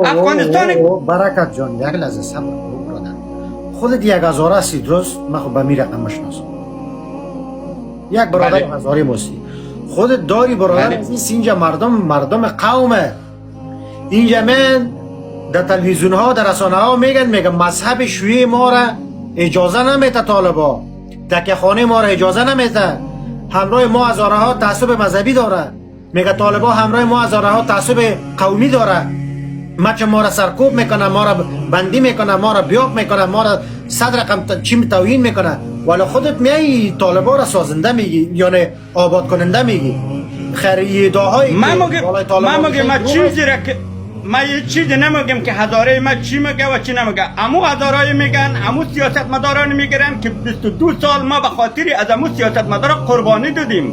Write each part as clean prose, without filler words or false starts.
افغانستان برکت جان یک لحظه صبر کن برادر. خودت یک هزاره هستی درست؟ من خب به می رقم مشناسم. یک برادر بله. هزاره موسی خودت داری برادر. بله. از اینجا مردم قومه. اینجا من در تلویزیون ها در رسانه ها میگن مذهب شیعه ما را اجازه نمیده، طالبا تکه خانه ما را اجازه نمیده، همراه ما هزاره ها تعصب مذهبی داره. میگه طالبا همراه ما هزاره ها تعصب قومی داره، مچ ما را سرکوب میکنه، ما را بندی میکنه، ما را بیاب میکنه، ما را صد رقم چیم توهین میکنه. ولی خودت میای طالبا را سازنده میگی یعنی آباد کننده میگی. خیر ادعاهای من چیزی را که من یه چیزی نمیگم که هزاره ما چی میگه و چی نمیگه. امو هزارای میگن، امو سیاستمداران میگن که 22 سال ما به خاطر از امو سیاستمدارا قربانی دادیم،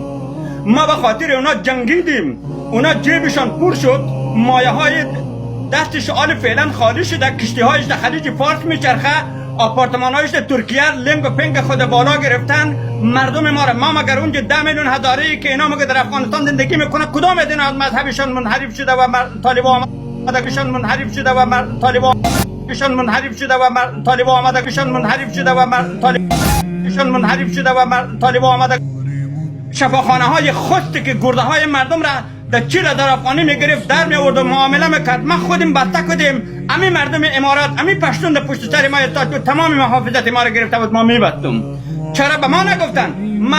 ما به خاطر اونا جنگیدیم، اونا جیبشان پر شد، مایه های دستش آل فعلا خالی شده، کشتی هایش در خلیج فارس میچرخه، آپارتمان هایش در ترکیه لنگ و پنگ خود بالا گرفتن. مردم ما را ما مگر اونجا 10 میلیون هزاره ای که اینا مگر در افغانستان زندگی میکنه کدام ادین از مذهبشان منحرف شده و طالبان آمدگشان منحرف شده و طالبان منحرف شده و طالبان آمدگشان منحرف شده و طالبان منحرف شده و طالبان آمد شفاخانه های خسته که گرده های مردم را در چیل در افغانی میگرفت در می آورد و معامله میکرد. ما خودیم بسته کدیم، امی مردم امارات امی پشتون در پشت سر ما استاد بود، تمام محافظت ما را گرفته بود، ما میبستم. چرا به ما نگفتن؟ ما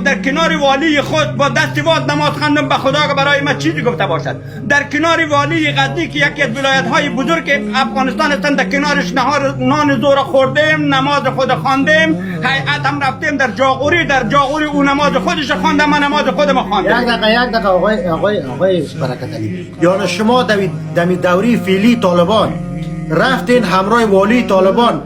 در کنار والی خود با دست واد نماز خواندم به خدا که برای ما چیزی گفته باشد. در کنار والی غزنی که یکی از ولایت های بزرگ افغانستان هستند، در کنارش نان زور خوردیم، نماز خود خواندیم، هیئت هم رفتیم در جاغوری او نماز خودش خوانده، من نماز خودم خواندم. یک دقیقه آقای برکت علی، یعنی شما در دوری فعلی طالبان رفتین همراه والی طالبان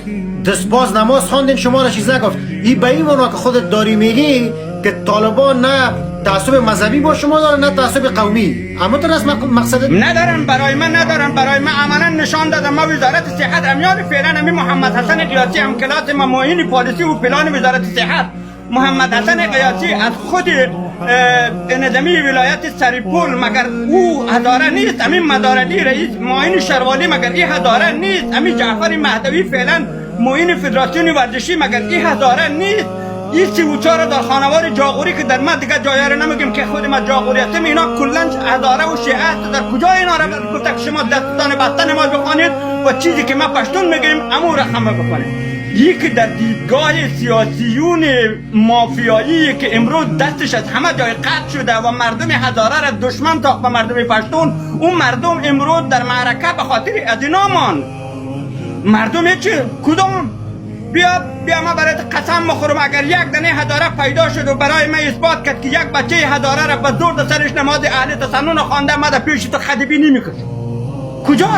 دستباز نماز خواندین، شما را چیز نگفت. این به این معنا که خودت داری میگی که طالبان نه تعصب مذهبی با شما داره نه تعصب قومی. اما تو راست مقصد ندارم، برای من عملا نشان دادم. ما وزارت صحت امیال فعلا امی محمد حسن قیاسی هم کلاس ما معین پالیسی و پلان وزارت صحت محمد حسن قیاسی از خود نظامی ولایت سریپول مگر او هزاره نیست؟ امین مدارلی رئیس معین شروالی مگر این هزاره نیست؟ امین جعفر مهدوی فعلا معین فدراسیون ورزشی مگر این هزاره نیست؟ این 34 در خانوار جاغوری که در ما دیگه جایاره نمیگم که خود ما جاغوری هستیم، اینا کلنج هزاره و شیعه است. در کجا اینا را گفته که شما دستان بسته نماز بخوانید و چیزی که ما پشتون میگیم امو رقم بخوانید؟ یکی در دیدگاه سیاسیون مافیایی که امروز دستش از همه جای قطع شده و مردم هزاره را دشمن تاخت به مردم پشتون، اون مردم امروز در معرکه به خاطر از اینا ماند. مردم چی؟ کدام؟ بیا ما برایت قسم بخورم اگر یک دنه هزاره پیدا شد و برای من اثبات کرد که یک بچه هزاره را به زور در سرش نماز اهل تسنن خوانده، ما در پیش تو خدیبی نمیکشم. کجا؟